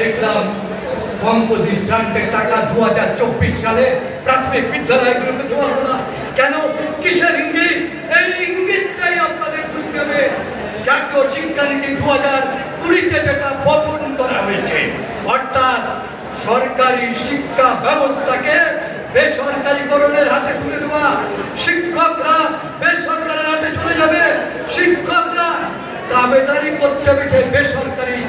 দেখলাম কম্পোজিট গ্রান্টের টাকা 2024 সালে প্রাথমিক বিদ্যালয়গুলোকে দেওয়া হলো না কেন? কিসের ইঙ্গিত? এই ইঙ্গিতটাই আপনাদের বুঝতে হবে। জাতীয় শিক্ষানীতি 2020-তে যেটা বপন করা হয়েছে, অর্থাৎ সরকারি শিক্ষা ব্যবস্থাকে বেসরকারীকরণের হাতে তুলে দেওয়া। শিক্ষকরা বেসরকারের হাতে চলে যাবে, শিক্ষকরা দাবেদারি করতে হবে বেসরকারি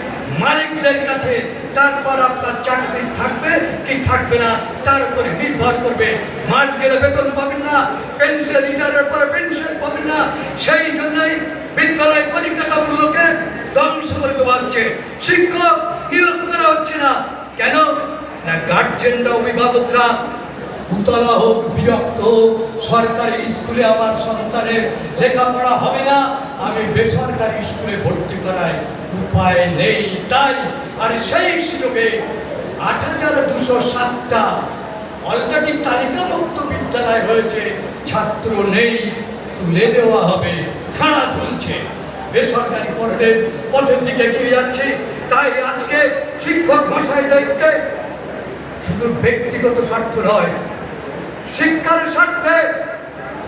মালিকদের কাছে। তারপর আপনার চাকরি থাকবে কি থাকবে না তার উপরে নির্ভর করবে। মাস গেলে বেতন পাবেন না, পেনশন রিটায়ারের পরে পেনশন পাবেন না। সেই জন্যই বিদ্যালয় পরিকাঠামোগুলোকে ধ্বংস করে দেওয়া হচ্ছে, শিক্ষক নিয়োগ করা হচ্ছে না। কেন না? গার্জেনরা, অভিভাবকরা উতলা হোক, বিরক্ত হোক, সরকারি স্কুলে আমার সন্তানের লেখাপড়া হবে না, আমি বেসরকারি স্কুলে ভর্তি করাই উপায় নেই। তাই আর সেই সুযোগে ৮,২০৭টা অলরেডি তালিকাভুক্ত বিদ্যালয় হয়েছে, ছাত্র নেই, তুলে দেওয়া হবে, খাড়া চলছে, বেসরকারি পড়লে পথের দিকে এগিয়ে যাচ্ছে। তাই আজকে শিক্ষক মশাইদেরকে শুধু ব্যক্তিগত স্বার্থ নয়, শিক্ষার স্বার্থে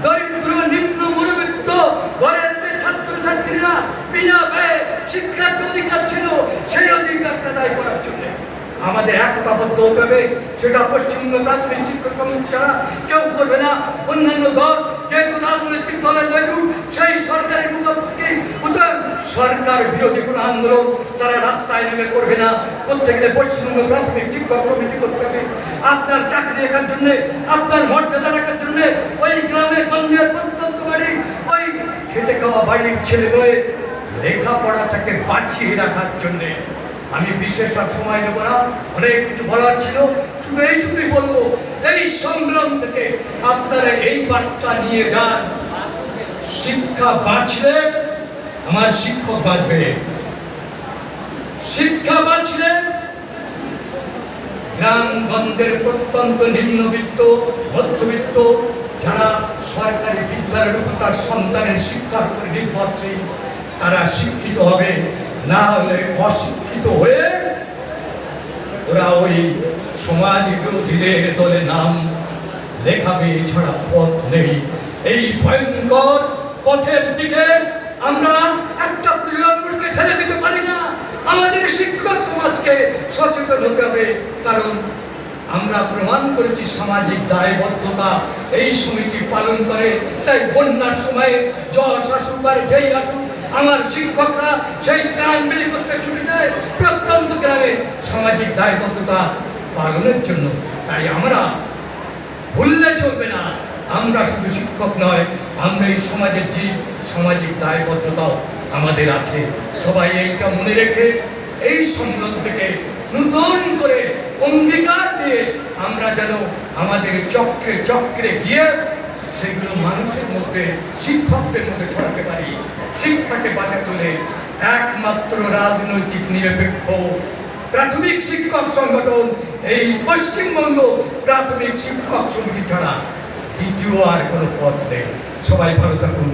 দরিদ্র নিম্ন মধ্যবিত্ত ঘরের যে ছাত্রছাত্রীরা বিনা ব্যয়ে শিক্ষার অধিকার ছিল, সেই অধিকার আদায় করার জন্য আমাদের একতাবদ্ধ হতে হবে। সেটা পশ্চিমবঙ্গ প্রাথমিক শিক্ষক সমিতি ছাড়া কেউ করবে না। অন্যান্য দল যেহেতু রাজনৈতিক দলের লেজুর, সেই সরকারের মুখোমুখি সরকার বিরোধী কোনো আন্দোলন তারা রাস্তায় নেমে করবে না। করতে গেলে পশ্চিমবঙ্গ প্রাথমিক শিক্ষক সমিতি করতে হবে। আপনার চাকরি রাখার জন্য, আপনার মর্যাদা রাখার জন্য, ওই গ্রামে গঞ্জের প্রত্যন্ত বাড়ি, ওই খেটে খাওয়া বাড়ির ছেলে মেয়ে লেখাপড়াটাকে বাঁচিয়ে রাখার জন্যে আমি বিশেষ আর সময় নেব না, অনেক কিছু বলার ছিল। শুধু এইটুকুই বলবো, এই সংগ্রাম থেকে আপনারা এই বার্তা নিয়ে যান, শিক্ষা বাঁচলে আমার শিক্ষক বাঁচবে, শিক্ষা বাঁচলে গ্রামগঞ্জের প্রত্যন্ত নিম্নবিত্ত, মধ্যবিত্ত যারা সরকারি বিদ্যালয়ের উপর তার সন্তানের শিক্ষার উপর নির্ভরশীল, তারা শিক্ষিত হবে। না হলে অশিক্ষিত হয়ে ওরা ওই সমাজ বিরোধীদের দলে নাম লেখাবে, এছাড়া পথ নেই। এই ভয়ঙ্কর পথের দিকে আমরা একটা প্রজন্মকে ঠেলে দিতে পারি না। আমাদের শিক্ষক সমাজকে সচেতন হতে হবে, কারণ আমরা প্রমাণ করেছি সামাজিক দায়বদ্ধতা এই সমিতি পালন করে। তাই বন্যার সময় যশ আসুক আর যেই আসুক, আমার শিক্ষকরা সেই ত্রাণ বিলি করতে ছুটে যায় প্রত্যন্ত গ্রামে সামাজিক দায়বদ্ধতা পালনের জন্য। তাই আমরা ভুললে চলবে না, আমরা শুধু শিক্ষক নয়, আমরা এই সমাজের জীব, সামাজিক দায়বদ্ধতাও আমাদের আছে। সবাই এইটা মনে রেখে এই সংগ্রাম থেকে নতুন করে অঙ্গীকার দিয়ে আমরা যেন আমাদের চক্রে চক্রে গিয়ে সেগুলো মানুষের মধ্যে, শিক্ষকদের মধ্যে ছড়াতে পারি। শিক্ষাকে বাঁচাতে হলে একমাত্র রাজনৈতিক নিরপেক্ষ প্রাথমিক শিক্ষক সংগঠন এই পশ্চিমবঙ্গ প্রাথমিক শিক্ষক সমিতি ছাড়া দ্বিতীয় আর কোনো পথ নেই। সবাই ভালো থাকুন।